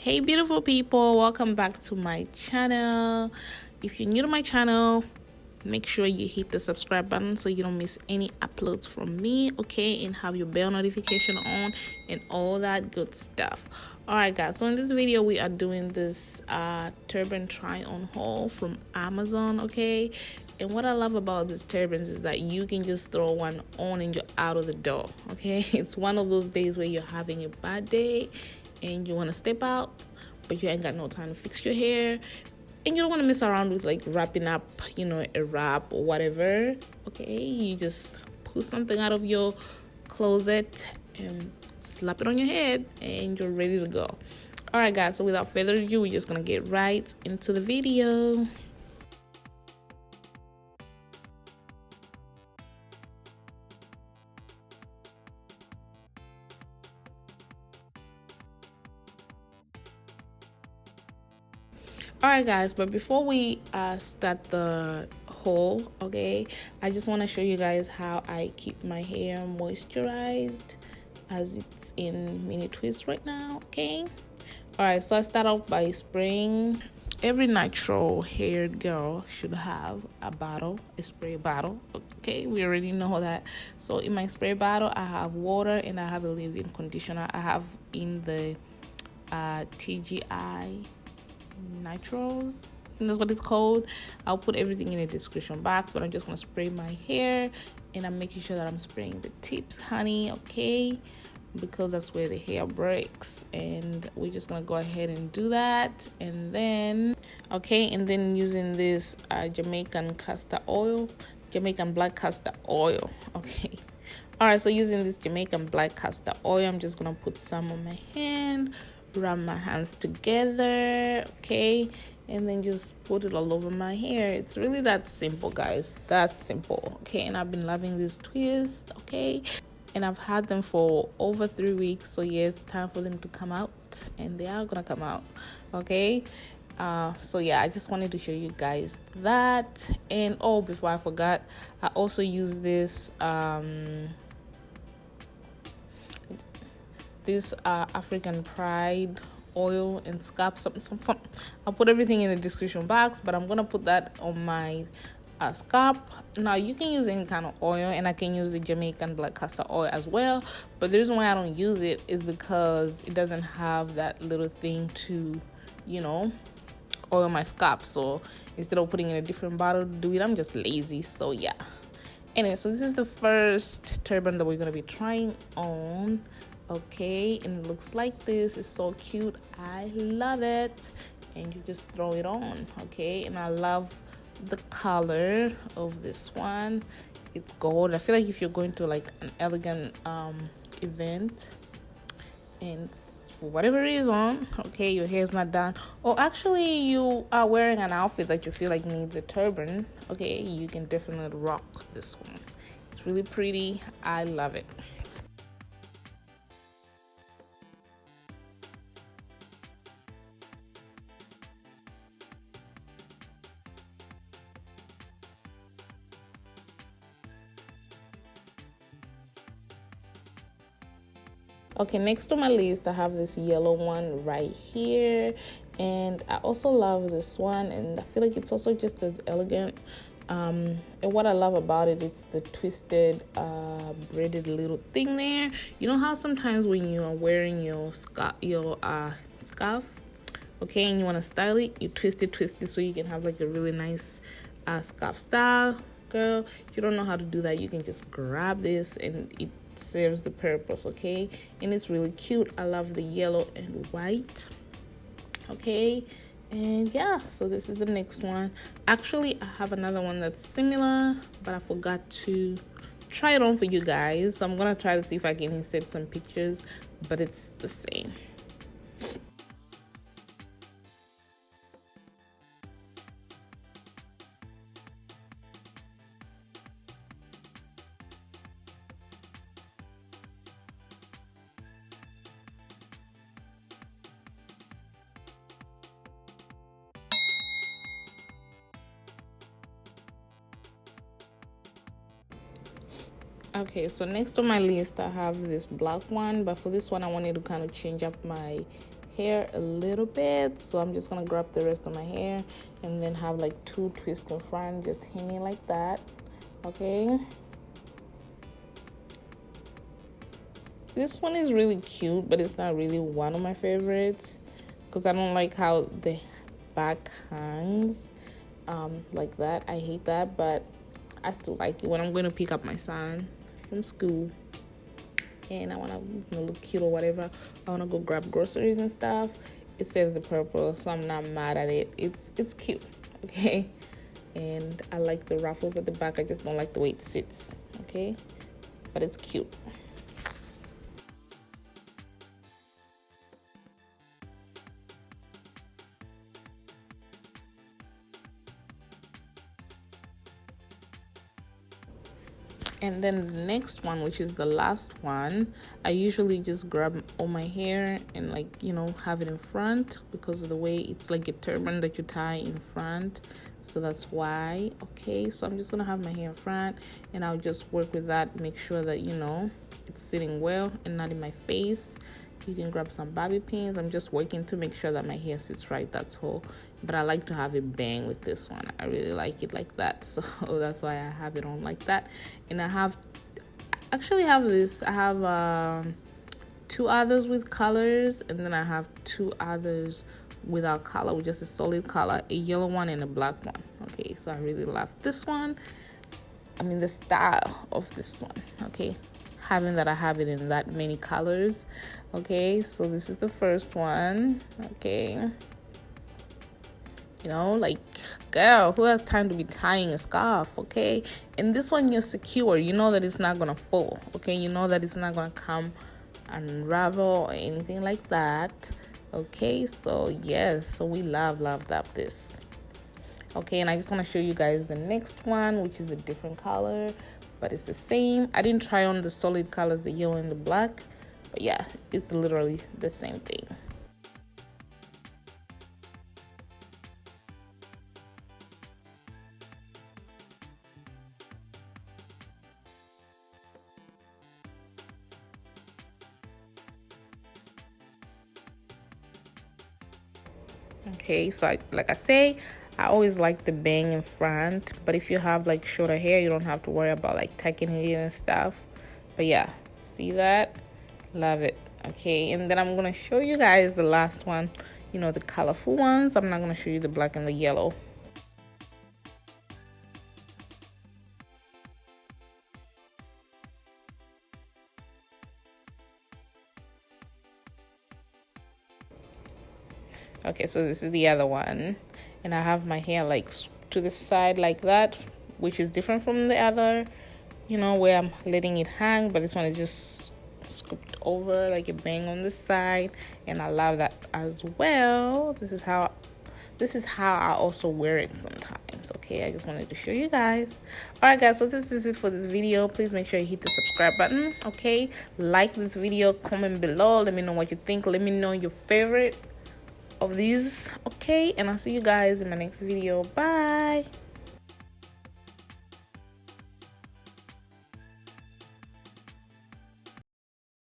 Hey beautiful people, welcome back to my channel. If you're new to my channel, make sure you hit the subscribe button so you don't miss any uploads from me, okay, and have your bell notification on and all that good stuff. All right guys, so in this video we are doing this turban try on haul from Amazon, okay. And what I love about these turbans is that you can just throw one on and you're out of the door, okay. It's one of those days where you're having a bad day and you want to step out, but you ain't got no time to fix your hair, and you don't want to mess around with like wrapping up, a wrap or whatever. Okay, you just pull something out of your closet and slap it on your head, and you're ready to go. All right, guys. So without further ado, we're just gonna get right into the video. Alright guys, but before we start the haul, okay, I just want to show you guys how I keep my hair moisturized as it's in mini twist right now, okay. Alright, so I start off by spraying. Every natural haired girl should have a spray bottle, okay. We already know that. So in my spray bottle I have water and I have a leave-in conditioner. I have in the TGI Nitrals, and that's what it's called. I'll put everything in the description box, but I'm just gonna spray my hair, and I'm making sure that I'm spraying the tips, honey, okay, because that's where the hair breaks. And we're just gonna go ahead and do that. And then using this Jamaican black castor oil, okay. All right, so using this Jamaican black castor oil, I'm just gonna put some on my hand, rub my hands together, okay, and then just put it all over my hair. It's really that simple, guys. That's simple, okay. And I've been loving this twist, okay, and I've had them for over 3 weeks. So yeah, it's time for them to come out, and they are gonna come out, okay. So yeah, I just wanted to show you guys that. And oh, before I forgot, I also use this African Pride oil and scalp something. I'll put everything in the description box, but I'm gonna put that on my scalp. Now you can use any kind of oil, and I can use the Jamaican black castor oil as well, but the reason why I don't use it is because it doesn't have that little thing to oil my scalp. So instead of putting in a different bottle to do it, I'm just lazy. So yeah, anyway, so this is the first turban that we're gonna be trying on, okay, and it looks like this. It's so cute, I love it. And you just throw it on, okay. And I love the color of this one. It's gold. I feel like if you're going to like an elegant event, and for whatever reason, okay, your hair's not done, or actually you are wearing an outfit that you feel like needs a turban, okay, you can definitely rock this one. It's really pretty, I love it. Okay, next on my list I have this yellow one right here, and I also love this one, and I feel like it's also just as elegant. And what I love about it, it's the twisted braided little thing there. You know how sometimes when you are wearing your scarf, okay, and you want to style it, you twist it so you can have like a really nice scarf style. Girl, you don't know how to do that, you can just grab this and it serves the purpose, okay. And it's really cute. I love the yellow and white, okay. And yeah, so this is the next one. Actually, I have another one that's similar, but I forgot to try it on for you guys, so I'm gonna try to see if I can insert some pictures, but it's the same. Okay, so next on my list I have this black one, but for this one I wanted to kind of change up my hair a little bit, so I'm just gonna grab the rest of my hair and then have like 2 twists in front, just hanging like that. Okay, this one is really cute, but it's not really one of my favorites because I don't like how the back hangs like that. I hate that, but I still like it when I'm going to pick up my son from school and I want to look cute or whatever. I want to go grab groceries and stuff. It serves the purpose, so I'm not mad at it. It's cute, okay? And I like the ruffles at the back. I just don't like the way it sits, okay? But it's cute. And then the next one, which is the last one, I usually just grab all my hair and like, you know, have it in front because of the way it's like a turban that you tie in front. So that's why. Okay, so I'm just gonna have my hair in front and I'll just work with that, make sure that, you know, it's sitting well and not in my face. You can grab some bobby pins. I'm just working to make sure that my hair sits right, that's all. But I like to have it bang with this one. I really like it like that, so that's why I have it on like that. And I have this. I have 2 others with colors, and then I have 2 others without color, with just a solid color, a yellow one and a black one. Okay, so I really love this one. I mean the style of this one, okay? Having that I have it in that many colors. Okay, so this is the first one. Okay, you know, like, girl, who has time to be tying a scarf? Okay, and this one you're secure. You know that it's not gonna fall. Okay, you know that it's not gonna come unravel or anything like that. Okay, so yes, so we love this. Okay, and I just want to show you guys the next one, which is a different color, but it's the same. I didn't try on the solid colors, the yellow and the black, but yeah, it's literally the same thing. Okay, so like I say, I always like the bang in front, but if you have like shorter hair, you don't have to worry about like tucking it in and stuff. But yeah, see that? Love it. Okay, and then I'm gonna show you guys the last one, you know, the colorful ones. I'm not gonna show you the black and the yellow. Okay, so this is the other one, and I have my hair like to the side like that, which is different from the other, you know, where I'm letting it hang, but this one is just scooped over like a bang on the side, and I love that as well. This is how I also wear it sometimes. Okay, I just wanted to show you guys. All right, guys, so this is it for this video. Please make sure you hit the subscribe button. Okay, like this video, comment below, let me know what you think, let me know your favorite of these. Okay, and I'll see you guys in my next video. Bye.